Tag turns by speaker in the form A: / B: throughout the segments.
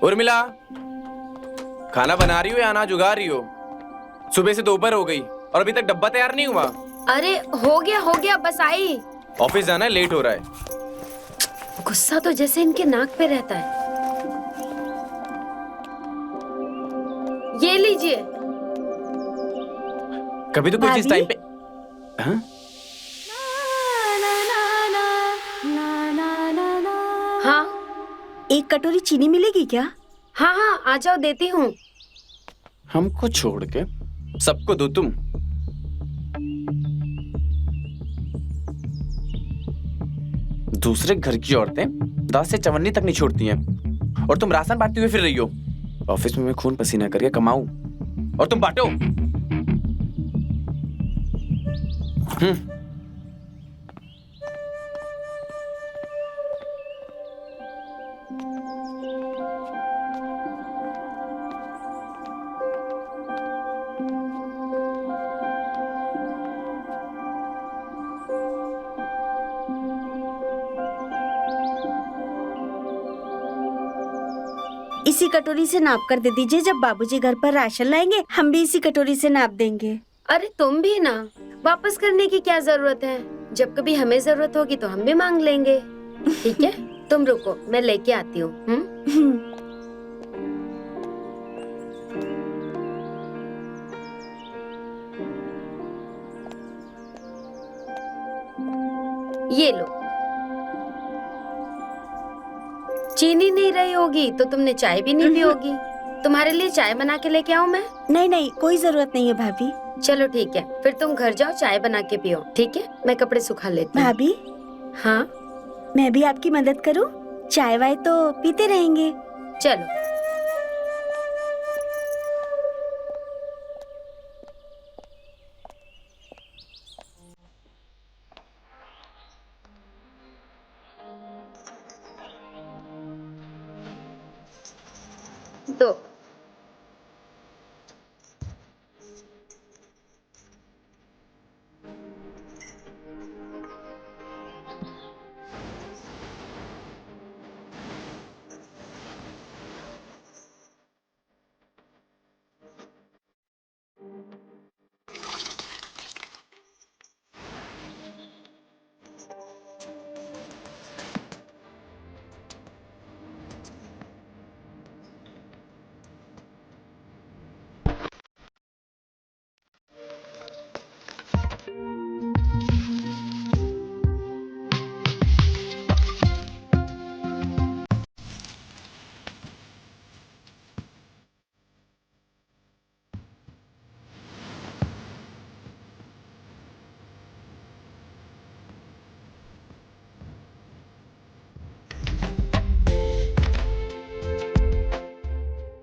A: उर्मिला, खाना बना रही हो या अनाज उगा रही हो? सुबह से दोपहर हो गई और अभी तक डब्बा तैयार नहीं हुआ।
B: अरे हो गया बस आई।
A: ऑफिस जाना है, लेट हो रहा है।
B: गुस्सा तो जैसे इनके नाक पे रहता है। ये लीजिए।
A: कभी तो कोई चीज टाइम पे। हाँ?
B: हाँ
C: एक कटोरी चीनी मिलेगी क्या?
B: हाँ हाँ, आ जाओ, देती हूँ।
A: हमको छोड़ के सबको दो तुम। दूसरे घर की औरतें दास से चवन्नी तक नहीं छोड़ती हैं और तुम राशन बांटती हुए फिर रही हो। ऑफिस में मैं खून पसीना करके कमाऊं और तुम बांटो।
C: इसी कटोरी से नाप कर दे दीजिए। जब बाबूजी घर पर राशन लाएंगे हम भी इसी कटोरी से नाप देंगे।
B: अरे तुम भी ना, वापस करने की क्या जरूरत है? जब कभी हमें जरूरत होगी तो हम भी मांग लेंगे। ठीक है, तुम रुको, मैं लेके आती हूँ। ये लो। चीनी नहीं रही होगी तो तुमने चाय भी नहीं पी होगी। तुम्हारे लिए चाय बना के लेके आऊं मैं?
C: नहीं नहीं, कोई जरूरत नहीं है भाभी।
B: चलो ठीक है, फिर तुम घर जाओ, चाय बना के पियो। ठीक है, मैं कपड़े सुखा लेती हूँ।
C: भाभी,
B: हाँ
C: मैं भी आपकी मदद करूं? चाय वाय तो पीते रहेंगे।
B: चलो। तो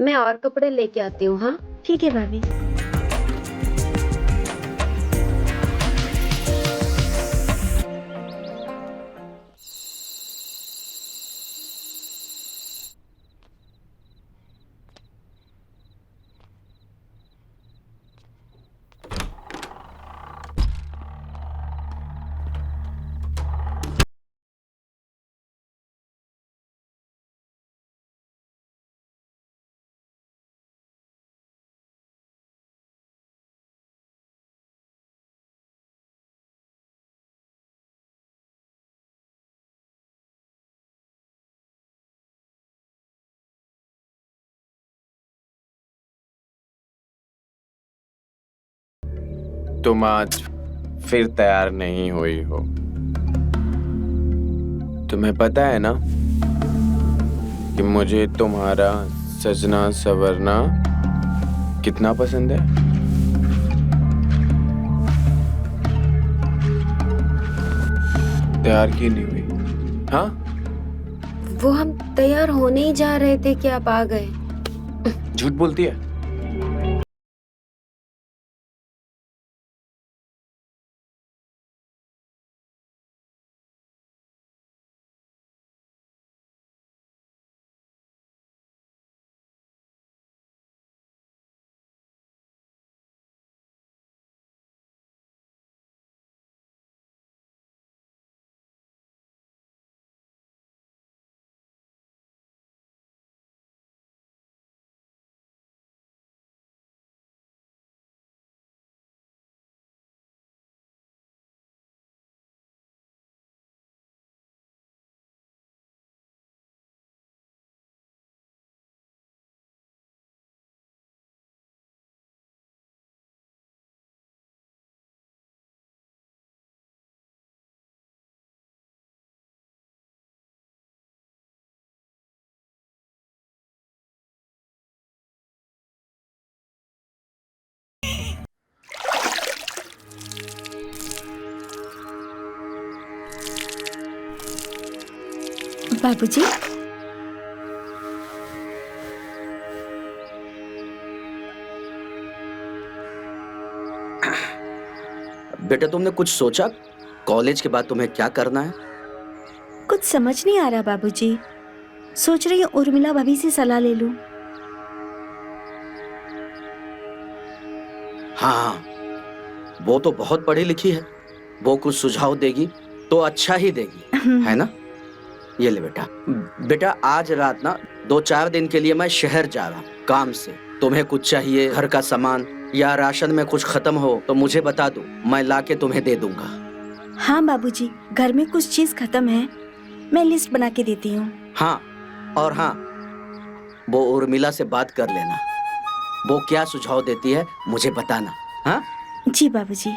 B: मैं और कपड़े लेके आती हूँ। हाँ
C: ठीक है भाभी।
A: तुम आज फिर तैयार नहीं हुई हो। तुम्हें पता है ना कि मुझे तुम्हारा सजना संवरना कितना पसंद है। तैयार क्यों नहीं हुई? हाँ,
B: वो हम तैयार होने ही जा रहे थे कि आप आ गए।
A: झूठ बोलती है।
C: बाबूजी।
D: बेटा तुमने कुछ सोचा कॉलेज के बाद तुम्हें क्या करना है?
C: कुछ समझ नहीं आ रहा बाबूजी। सोच रही हूँ उर्मिला भाभी से सलाह ले लूं।
D: हाँ, वो तो बहुत पढ़ी लिखी है, वो कुछ सुझाव देगी तो अच्छा ही देगी, है ना? ये ले बेटा। बेटा आज रात ना 2-4 दिन के लिए मैं शहर जा रहा हूँ काम से। तुम्हें कुछ चाहिए, घर का सामान या राशन में कुछ खत्म हो तो मुझे बता दो, मैं लाके तुम्हें दे दूंगा।
C: हाँ बाबूजी, घर में कुछ चीज खत्म है, मैं लिस्ट बना के देती हूँ।
D: हाँ, और हाँ, वो उर्मिला से बात कर लेना, वो क्या सुझाव देती है मुझे बताना। हाँ
C: जी बाबूजी।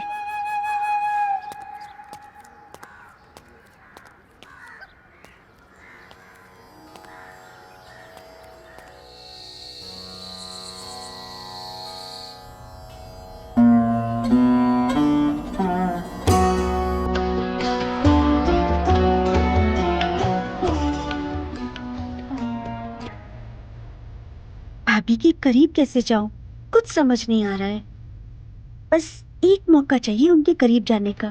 C: भाभी के करीब कैसे जाऊं, कुछ समझ नहीं आ रहा है। बस एक मौका चाहिए उनके करीब जाने का।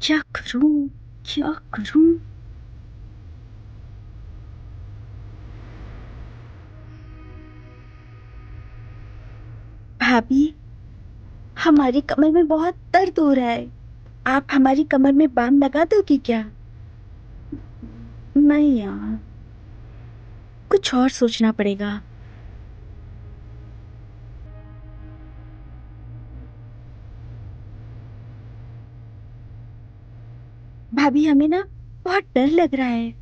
C: क्या करूं, क्या करूं? भाभी, हमारी कमर में बहुत दर्द हो रहा है, आप हमारी कमर में बाम लगा दोगी क्या? नहीं यार, कुछ और सोचना पड़ेगा। भाभी, हमें ना बहुत डर लग रहा है।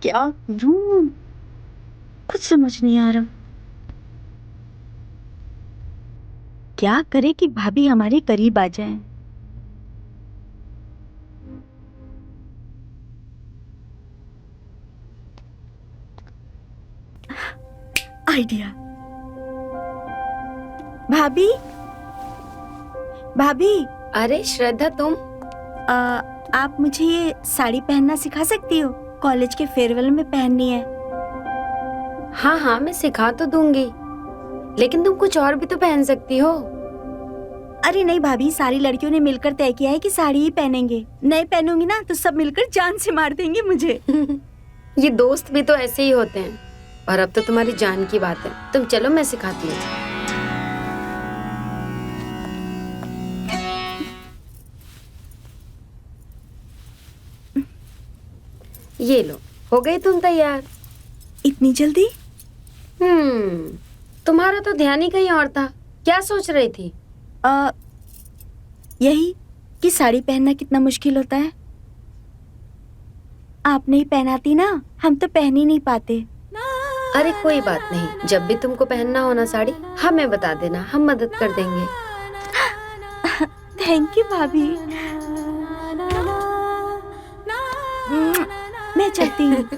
C: क्या करूं, कुछ समझ नहीं आ रहा। क्या करे कि भाभी हमारे करीब आ जाएं? आइडिया। भाभी, भाभी,
B: अरे श्रद्धा, तुम?
C: आप मुझे ये साड़ी पहनना सिखा सकती हो? कॉलेज के फेयरवेल में पहननी है।
B: हाँ हाँ, मैं सिखा तो दूंगी, लेकिन तुम कुछ और भी तो पहन सकती हो।
C: अरे नहीं भाभी, सारी लड़कियों ने मिलकर तय किया है कि साड़ी ही पहनेंगे। नहीं पहनूंगी ना तो सब मिलकर जान से मार देंगे मुझे।
B: ये दोस्त भी तो ऐसे ही होते हैं। और अब तो तुम्हारी जान की बात है, तुम चलो मैं सिखाती हूँ। ये लो, हो गई तुम तैयार?
C: इतनी जल्दी?
B: तुम्हारा तो ध्यान ही कहीं और था। क्या सोच रही थी?
C: यही कि साड़ी पहनना कितना मुश्किल होता है। आप नहीं पहनाती ना, हम तो पहन ही नहीं पाते।
B: अरे कोई बात नहीं, जब भी तुमको पहनना हो ना साड़ी, हमें बता देना, हम मदद कर देंगे।
C: थैंक यू भाभी। मैं चलती हूँ।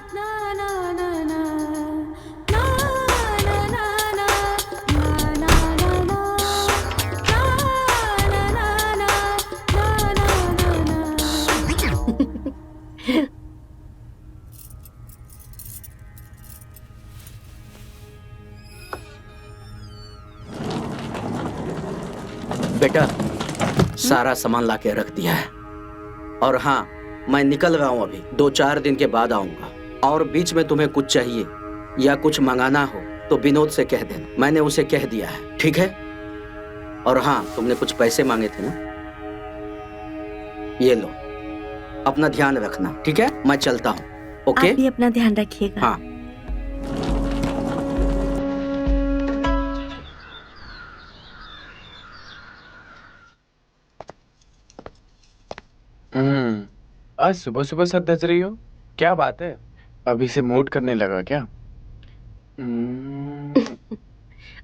D: बेटा सारा सामान लाके रख दिया है। और हाँ, मैं निकल रहा हूँ, अभी 2-4 दिन के बाद आऊंगा। और बीच में तुम्हें कुछ चाहिए या कुछ मंगाना हो तो विनोद से कह देना, मैंने उसे कह दिया है, ठीक है? और हाँ, तुमने कुछ पैसे मांगे थे ना, ये लो, अपना ध्यान रखना, ठीक है? मैं चलता हूँ। ओके?
C: आप भी अपना ध्यान रखिएगा।
D: हाँ।
A: आज सुबह सुबह सर धज रही हो, क्या बात है? अभी से मूड करने लगा क्या?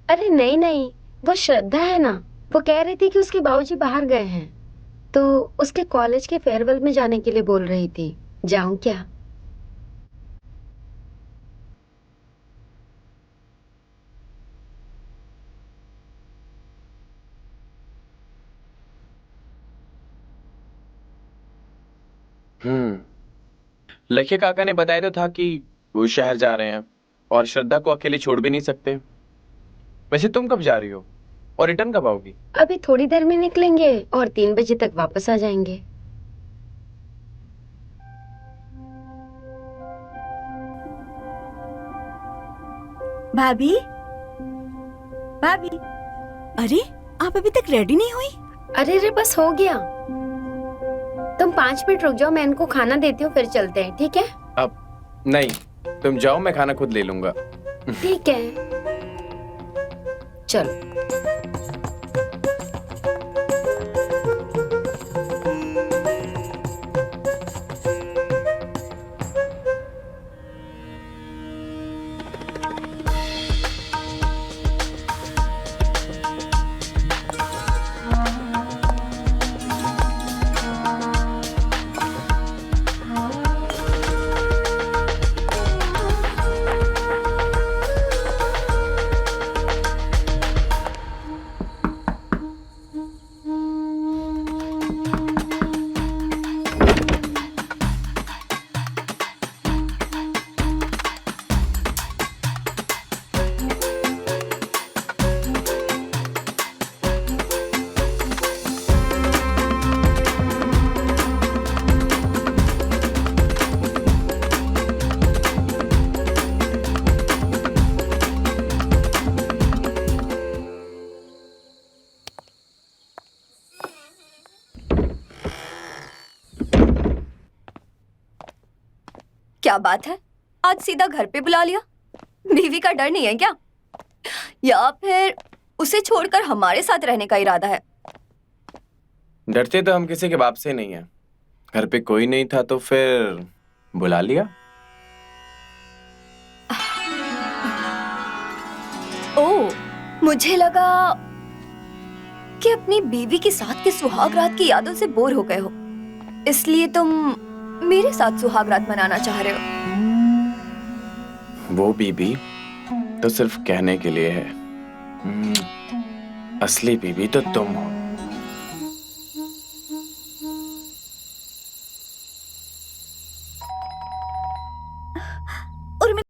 B: अरे नहीं नहीं, वो श्रद्धा है ना, वो कह रही थी कि उसके बाबूजी बाहर गए हैं, तो उसके कॉलेज के फेयरवेल में जाने के लिए बोल रही थी। जाऊं क्या?
A: लक्ष्य काका ने बताया तो था कि वो शहर जा रहे हैं और श्रद्धा को अकेले छोड़ भी नहीं सकते। वैसे तुम कब जा रही हो और रिटर्न कब आओगी?
B: अभी थोड़ी देर में निकलेंगे और 3 बजे तक वापस आ जाएंगे।
C: भाभी, भाभी, अरे आप अभी तक रेडी नहीं हुई?
B: अरे रे बस हो गया। तुम 5 मिनट रुक जाओ, मैं इनको खाना देती हूँ फिर चलते हैं, ठीक है?
A: अब नहीं, तुम जाओ, मैं खाना खुद ले लूंगा।
B: ठीक है, चलो।
E: क्या बात है, आज सीधा घर पे बुला लिया? बीवी का डर नहीं है क्या? या फिर उसे छोड़कर हमारे साथ रहने का इरादा है?
A: डरते तो हम किसी के बाप से नहीं है। घर पे कोई नहीं था तो फिर बुला लिया।
E: ओह, मुझे लगा कि अपनी बीवी के साथ के सुहाग रात की यादों से बोर हो गए हो, इसलिए तुम मेरे साथ सुहाग रात मनाना चाह रहे हो।
A: वो बीबी तो सिर्फ कहने के लिए है, असली बीबी तो तुम हो।
C: और मैं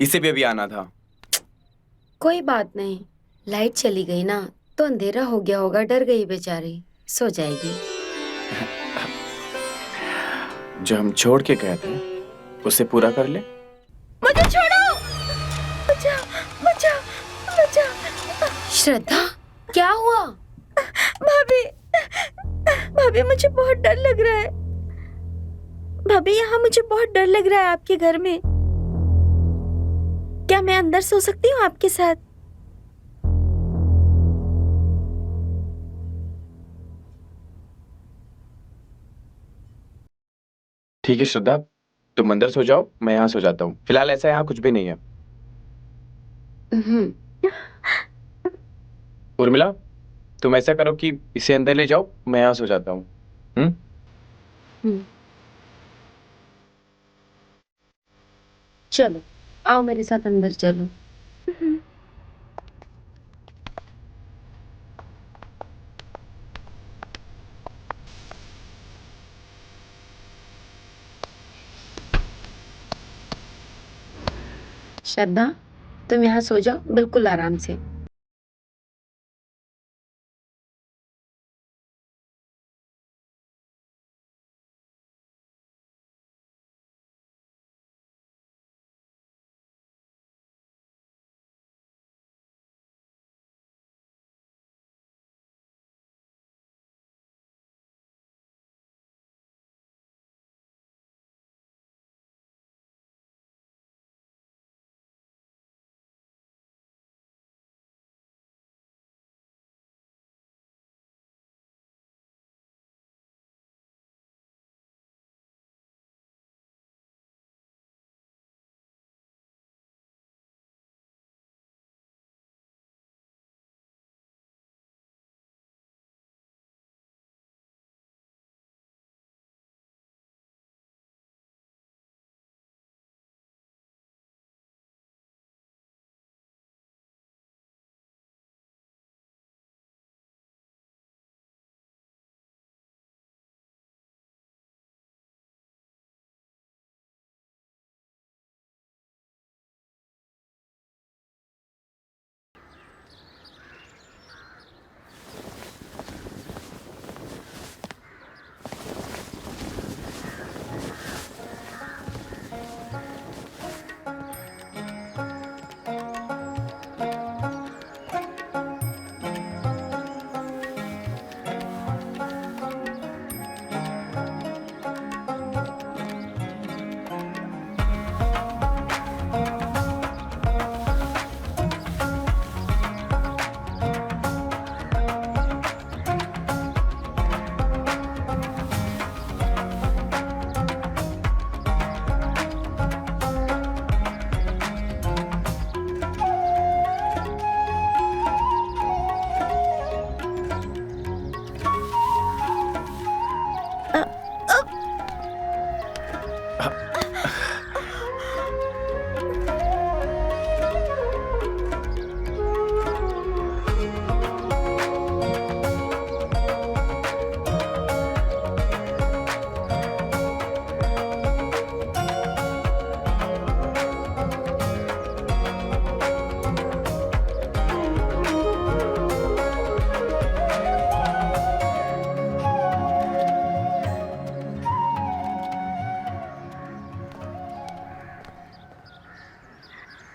A: इसे भी अभी आना था।
B: कोई बात नहीं, लाइट चली गई ना तो अंधेरा हो गया होगा, डर गई बेचारी, सो जाएगी।
A: जो हम छोड़ के गए थे उसे पूरा कर ले।
C: मुझे छोड़ो, बचाओ, बचाओ, बचाओ।
B: श्रद्धा, क्या हुआ?
C: भाभी, भाभी मुझे बहुत डर लग रहा है। भाभी यहाँ मुझे बहुत डर लग रहा है आपके घर में। क्या मैं अंदर सो सकती हूँ आपके साथ?
A: ठीक है श्रद्धा, तुम अंदर सो जाओ, मैं यहाँ सो जाता हूँ। फिलहाल ऐसा यहाँ कुछ भी नहीं है। उर्मिला, तुम ऐसा करो कि इसे अंदर ले जाओ, मैं यहाँ सो जाता हूँ।
B: चलो आओ मेरे साथ अंदर चलो। श्रद्धा, तुम यहाँ सो जाओ बिल्कुल आराम से।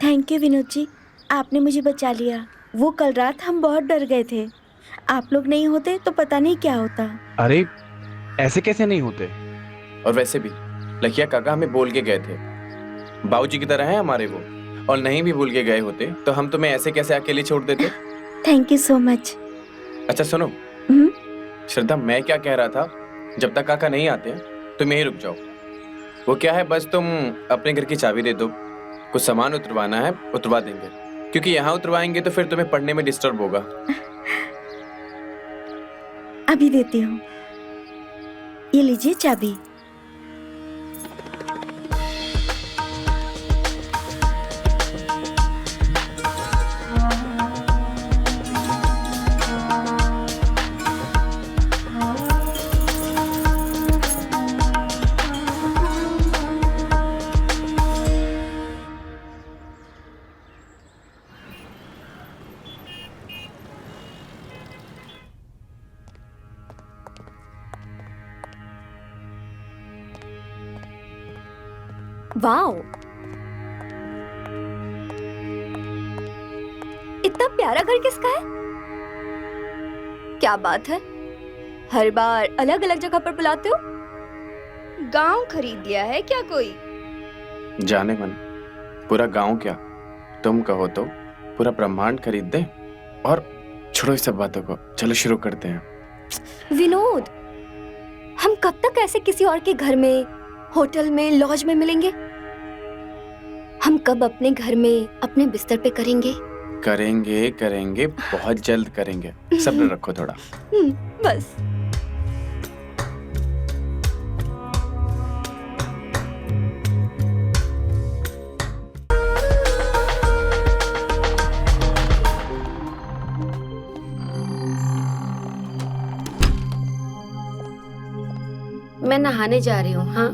C: थैंक यू विनोद जी, आपने मुझे बचा लिया। वो कल रात हम बहुत डर गए थे। आप लोग नहीं होते तो पता नहीं क्या होता।
A: अरे ऐसे कैसे नहीं होते। और वैसे भी लखिया काका हमें बोल के गए थे, बाबूजी की तरह हैं हमारे वो, और नहीं भी भूल के गए होते तो हम तुम्हें ऐसे कैसे अकेले छोड़ देते।
C: Thank you so much.
A: अच्छा सुनो श्रद्धा, मैं क्या कह रहा था, जब तक काका नहीं आते तुम यहीं रुक जाओ। वो क्या है, बस तुम अपने घर की चाबी दे दो, कुछ सामान उतरवाना है उतरवा देंगे, क्योंकि यहाँ उतरवाएंगे तो फिर तुम्हें पढ़ने में डिस्टर्ब होगा।
C: अभी देती हूँ, ये लीजिए चाबी।
E: वाओ, इतना प्यारा घर किसका है? क्या बात है, हर बार अलग अलग जगह पर बुलाते हो?
C: गांव खरीद लिया है क्या कोई?
A: जाने मन, पूरा गांव क्या, तुम कहो तो पूरा ब्रह्मांड खरीद दे। और छोड़ो इस सब बातों को, चलो शुरू करते हैं।
E: विनोद, हम कब तक ऐसे किसी और के घर में, होटल में, लॉज में मिलेंगे? हम कब अपने घर में अपने बिस्तर पे करेंगे?
A: करेंगे करेंगे, बहुत जल्द करेंगे, सब्र रखो थोड़ा।
E: बस।
B: मैं नहाने जा रही हूँ। हाँ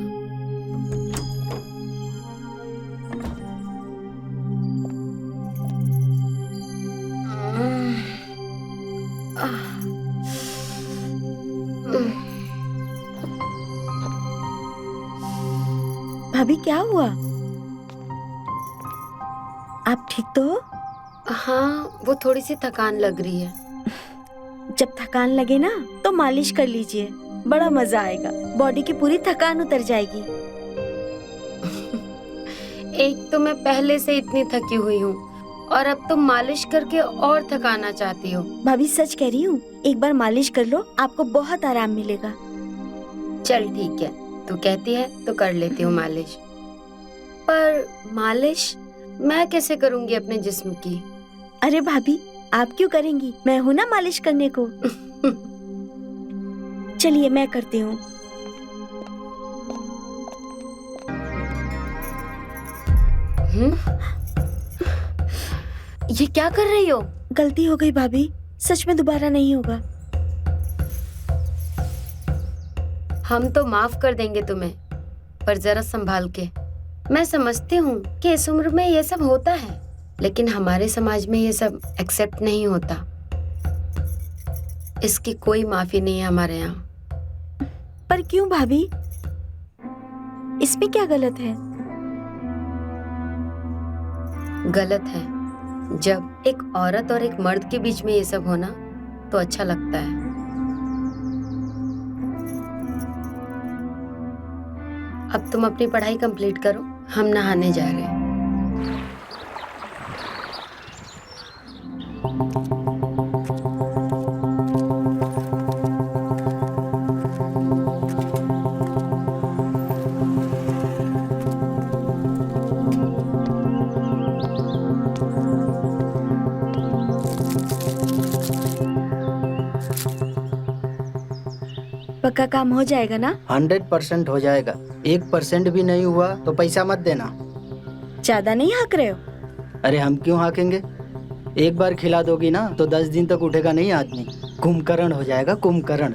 C: भाभी क्या हुआ? आप ठीक तो हो?
B: हाँ, वो थोड़ी सी थकान लग रही है।
C: जब थकान लगे ना तो मालिश कर लीजिए, बड़ा मजा आएगा, बॉडी की पूरी थकान उतर जाएगी।
B: एक तो मैं पहले से इतनी थकी हुई हूँ और अब तुम मालिश करके और थकाना चाहती हो।
C: भाभी सच कह रही हूँ, एक बार मालिश कर लो, आपको बहुत आराम मिलेगा।
B: चल ठीक है, तू कहती है तो कर लेती हूँ मालिश। पर मालिश मैं कैसे करूँगी अपने जिस्म की?
C: अरे भाभी, आप क्यों करेंगी, मैं हूँ ना मालिश करने को। चलिए मैं करती हूँ।
B: ये क्या कर रही हो?
C: गलती हो गई भाभी, सच में दोबारा नहीं होगा।
B: हम तो माफ कर देंगे तुम्हें, पर जरा संभाल के। मैं समझती हूँ कि इस उम्र में ये सब होता है, लेकिन हमारे समाज में ये सब एक्सेप्ट नहीं होता। इसकी कोई माफी नहीं है हमारे यहाँ।
C: पर क्यों भाभी, इसमें क्या गलत है?
B: गलत है जब एक औरत और एक मर्द के बीच में ये सब होना तो अच्छा लगता है। अब तुम अपनी पढ़ाई कंप्लीट करो, हम नहाने जा रहे हैं।
C: पक्का काम हो जाएगा ना?
D: 100% हो जाएगा। 1% भी नहीं हुआ तो पैसा मत देना।
C: ज्यादा नहीं हाँक रहे हो?
D: अरे हम क्यों हाँकेंगे, एक बार खिला दोगी ना तो 10 दिन तक उठेगा नहीं आदमी। कुंभकर्ण हो जाएगा, कुंभकर्ण।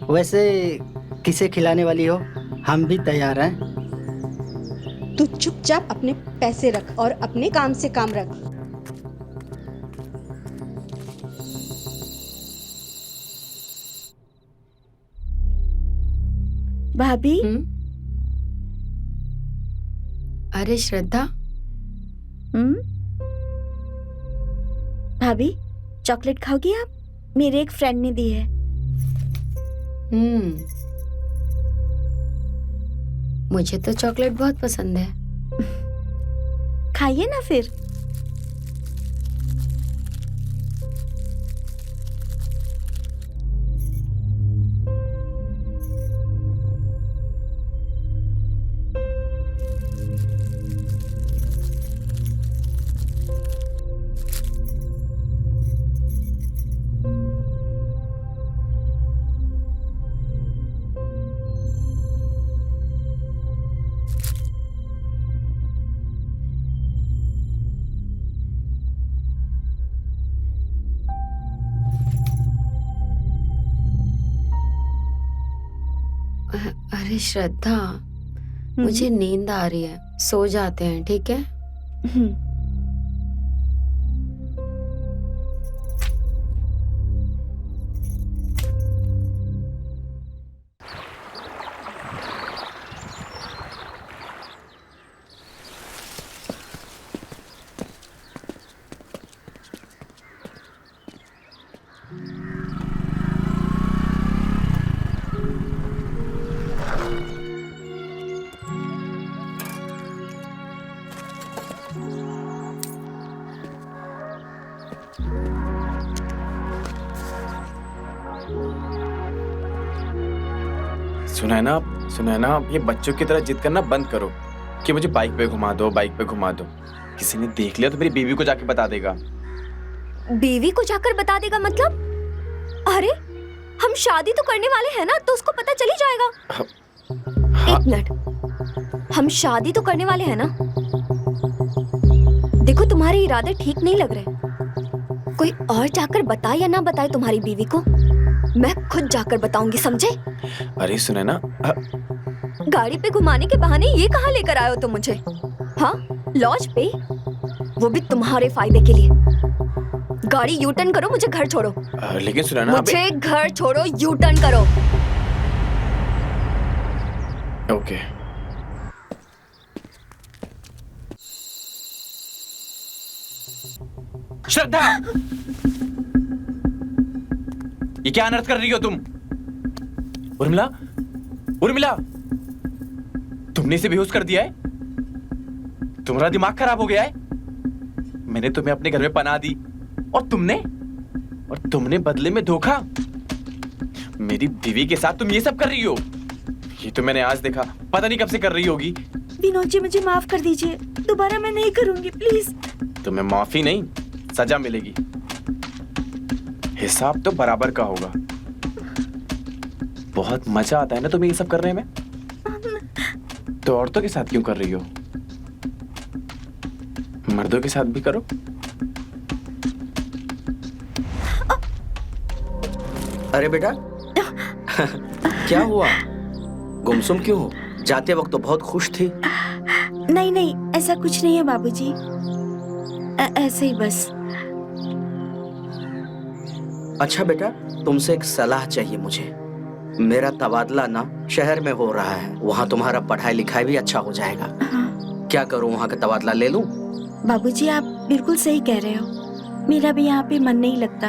D: वैसे किसे खिलाने वाली हो, हम भी तैयार हैं।
F: तू चुपचाप अपने पैसे रख और अपने काम से काम रख।
C: भाभी,
B: अरे श्रद्धा,
C: भाभी चॉकलेट खाओगी आप? मेरे एक फ्रेंड ने दी है।
B: मुझे तो चॉकलेट बहुत पसंद है।
C: खाइए ना फिर।
B: अरे श्रद्धा, मुझे नींद आ रही है, सो जाते हैं, ठीक है?
A: सुनैना, ये बच्चों की तरह जिद करना बंद करो कि मुझे बाइक पे घुमा दो, बाइक पे घुमा दो। किसी ने देख लिया तो मेरी बीवी को जाके बता देगा।
E: बीवी को जाकर बता देगा मतलब? अरे हम शादी तो करने वाले हैं ना, तो उसको पता चल ही जाएगा।
A: हाँ।
E: एक मिनट, हम शादी तो करने वाले हैं ना? देखो तुम्हारे इरादे ठीक नहीं लग रहे। कोई और जाकर बताए या ना बताए तुम्हारी बीवी को, मैं खुद जाकर बताऊंगी, समझे?
A: अरे सुनैना,
E: गाड़ी पे घुमाने के बहाने ये कहाँ लेकर आए हो तुम मुझे? हाँ, लॉज पे, वो भी तुम्हारे फायदे के लिए। गाड़ी यू टर्न करो, मुझे घर छोड़ो।
A: लेकिन सुनैना,
E: मुझे घर छोड़ो, यू टर्न करो।
A: ओके। श्रद्धा, ये क्या अनर्थ कर रही हो तुम? उर्मिला, उर्मिला, तुमने इसे बेहोश कर दिया है? तुम्हारा दिमाग खराब हो गया है? मैंने तुम्हें अपने घर में पनाह दी और तुमने बदले में धोखा। मेरी बीवी के साथ तुम ये सब कर रही हो? ये तो मैंने आज देखा, पता नहीं कब से कर रही होगी।
C: विनोद जी, मुझे माफ कर दीजिए, दोबारा मैं नहीं करूंगी, प्लीज।
A: तुम्हें माफी नहीं, सजा मिलेगी। हिसाब तो बराबर का होगा। बहुत मजा आता है ना तुम्हें ये सब करने में? तो औरतों के साथ क्यों कर रही हो? मर्दों के साथ भी करो।
D: अरे बेटा, क्या हुआ? गुमसुम क्यों हो? जाते वक्त तो बहुत खुश थी।
C: नहीं नहीं, ऐसा कुछ नहीं है बाबूजी, ऐसे ही बस।
D: अच्छा बेटा, तुमसे एक सलाह चाहिए मुझे। मेरा तबादला ना शहर में हो रहा है, वहाँ तुम्हारा पढ़ाई लिखाई भी अच्छा हो जाएगा।
C: हाँ।
D: क्या करूँ, वहाँ का तबादला ले लूँ?
C: बाबूजी, आप बिल्कुल सही कह रहे हो। मेरा भी यहाँ पे मन नहीं लगता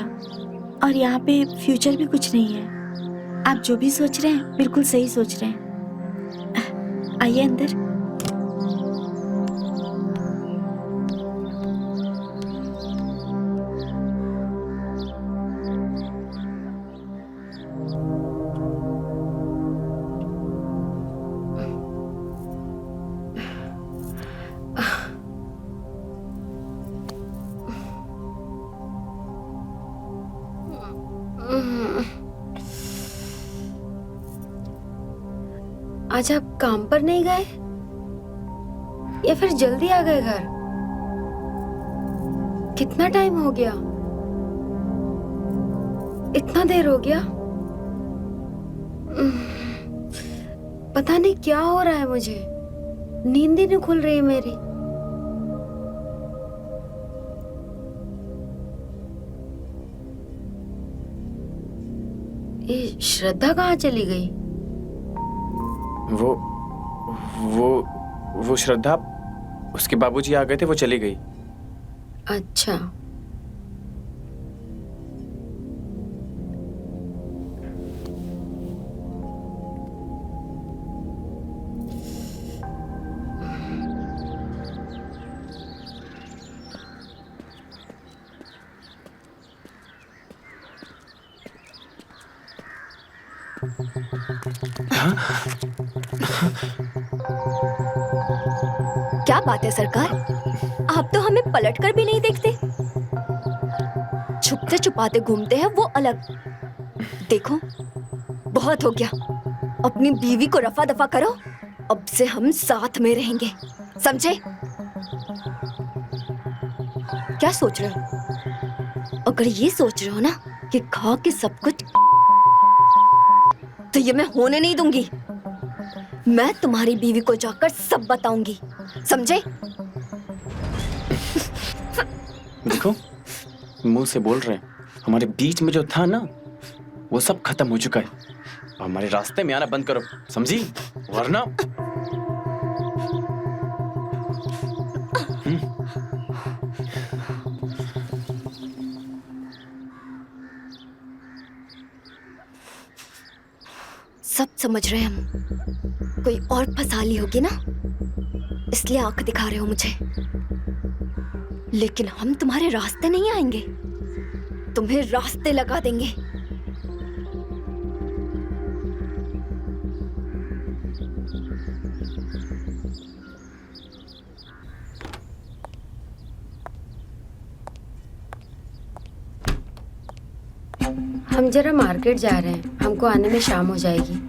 C: और यहाँ पे फ्यूचर भी कुछ नहीं है। आप जो भी सोच रहे हैं बिल्कुल सही सोच रहे हैं। आइए अंदर।
B: आज आप काम पर नहीं गए या फिर जल्दी आ गए घर? कितना टाइम हो गया? इतना देर हो गया? पता नहीं क्या हो रहा है मुझे, नींद ही नहीं खुल रही है मेरी। ये श्रद्धा कहाँ चली गई?
A: वो श्रद्धा, उसके बाबूजी आ गए थे, वो चली गई।
B: अच्छा।
E: क्या बात है सरकार, आप तो हमें पलटकर भी नहीं देखते। छुपते छुपाते घूमते हैं वो अलग। देखो, बहुत हो गया, अपनी बीवी को रफा दफा करो। अब से हम साथ में रहेंगे, समझे? क्या सोच रहे हो? अगर ये सोच रहे हो ना कि खा के सब कुछ, तो ये मैं होने नहीं दूंगी। मैं तुम्हारी बीवी को जाकर सब बताऊंगी, समझे?
A: देखो, मुंह से बोल रहे हैं, हमारे बीच में जो था ना वो सब खत्म हो चुका है। हमारे रास्ते में आना बंद करो, समझी? वरना
E: सब समझ रहे हैं हम। कोई और फंसा ली होगी ना, इसलिए आंख दिखा रहे हो मुझे। लेकिन हम तुम्हारे रास्ते नहीं आएंगे, तुम्हें रास्ते लगा देंगे।
B: हम जरा मार्केट जा रहे हैं, हमको आने में शाम हो जाएगी।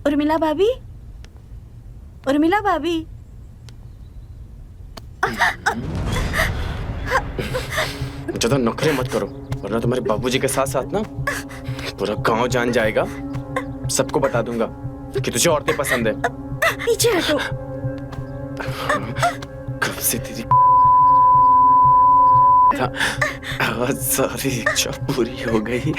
C: उर्मिला भाभी, उर्मिला भाभी।
A: ज्यादा नखरे मत करो, वरना तुम्हारे बाबूजी के साथ साथ ना पूरा गांव जान जाएगा। सबको बता दूंगा कि तुझे औरतें पसंद है।
C: पीछे हटो।
A: कब से तेरी आवाज सारी इच्छा पूरी हो गई।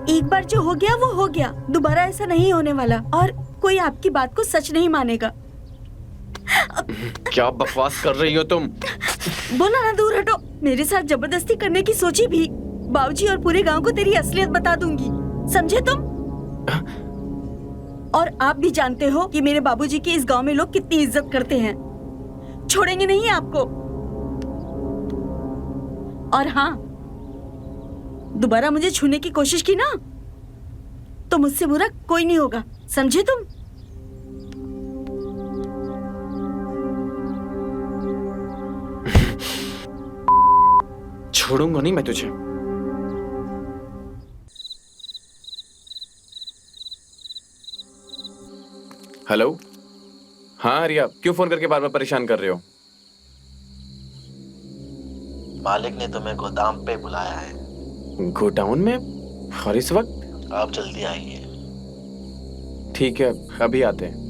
C: एक बार जो हो गया वो हो गया, दोबारा ऐसा नहीं होने वाला और कोई आपकी बात को सच नहीं मानेगा।
A: क्या बकवास कर रही हो तुम?
C: बोला ना दूर हटो। मेरे साथ जबरदस्ती करने की सोची भी, बाबूजी और पूरे गांव को तेरी असलियत बता दूंगी, समझे तुम? और आप भी जानते हो कि मेरे बाबूजी की इस गांव में लोग कितनी इज्जत करते हैं। छोड़ेंगे नहीं आपको। और हाँ, दोबारा मुझे छूने की कोशिश की ना तो मुझसे बुरा कोई नहीं होगा, समझे तुम?
A: छोड़ूंगा नहीं मैं तुझे। हेलो, हाँ रिया, क्यों फोन करके बार बार परेशान कर रहे हो?
G: मालिक ने तुम्हें गोदाम पे बुलाया है।
A: गोडाउन में? और इस वक्त?
G: आप जल्दी आइए।
A: ठीक है, अभी आते हैं।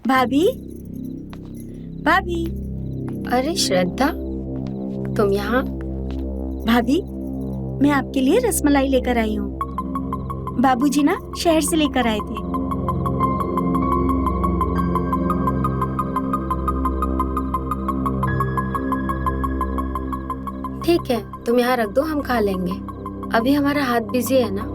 C: भाभी, भाभी,
B: अरे श्रद्धा, तुम यहाँ?
C: भाभी, मैं आपके लिए रसमलाई लेकर आई हूँ। बाबूजी ना शहर से लेकर आए थे।
B: ठीक है, तुम यहाँ रख दो, हम खा लेंगे। अभी हमारा हाथ बिजी है ना।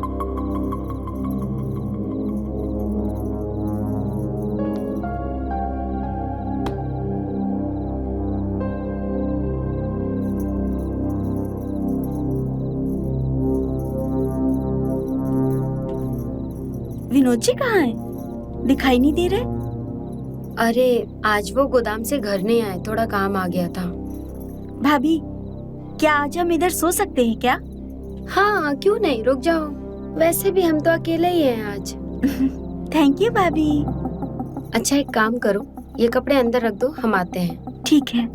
C: विनोद जी कहाँ हैं? दिखाई नहीं दे रहे।
B: अरे आज वो गोदाम से घर नहीं आए, थोड़ा काम आ गया था।
C: भाभी, क्या आज हम इधर सो सकते हैं क्या?
B: हाँ, क्यों नहीं, रुक जाओ। वैसे भी हम तो अकेले ही हैं आज।
C: थैंक यू भाभी।
B: अच्छा एक काम करो, ये कपड़े अंदर रख दो, हम आते हैं।
C: ठीक है।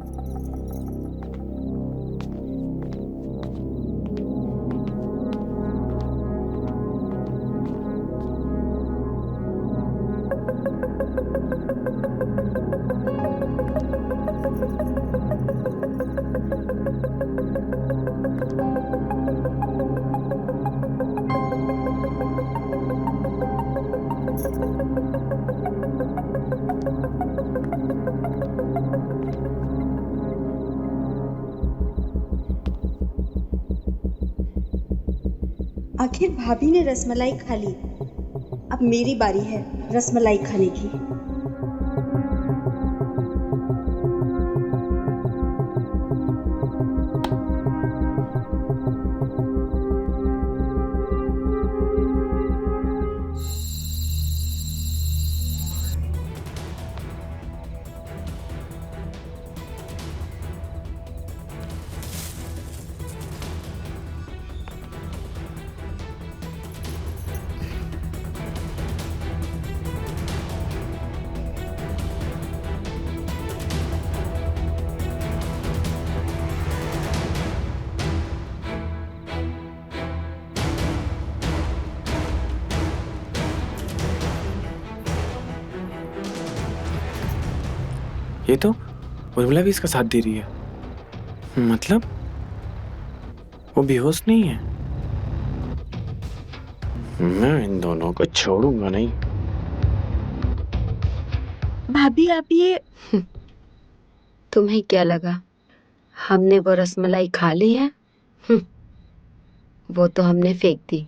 F: आखिर भाभी ने रसमलाई खा ली, अब मेरी बारी है रसमलाई खाने की।
A: ये तो उर्मिला भी इसका साथ दे रही है। मतलब वो बेहोश नहीं है। मैं इन दोनों को छोड़ूंगा नहीं।
C: भाभी, आप ये
B: तुम्हें क्या लगा हमने वो रसमलाई खा ली है? वो तो हमने फेंक दी।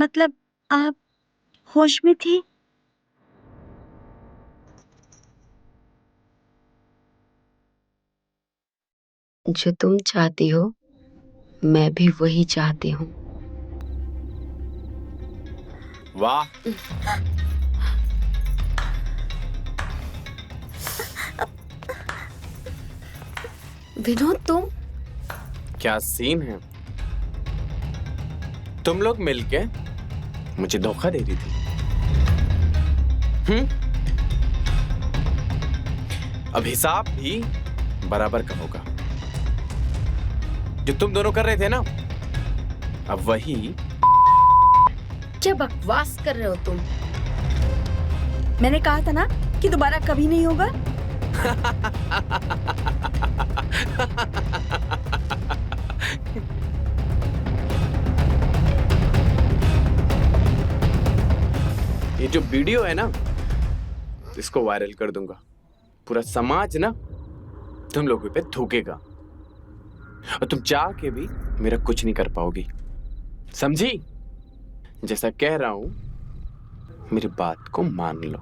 C: मतलब आप होश में थी?
B: जो तुम चाहती हो मैं भी वही चाहती हूँ।
A: वाह,
B: विनोद तुम
A: क्या सीन है। तुम लोग मिलके मुझे धोखा दे रही थी। अब हिसाब भी बराबर का होगा। जो तुम दोनों कर रहे थे ना, अब वही।
B: क्या बकवास कर रहे हो तुम?
C: मैंने कहा था ना कि दोबारा कभी नहीं होगा।
A: ये जो वीडियो है ना, इसको वायरल कर दूंगा। पूरा समाज ना तुम लोगों पे थूकेगा और तुम चाह के भी मेरा कुछ नहीं कर पाओगी, समझी? जैसा कह रहा हूं मेरी बात को मान लो।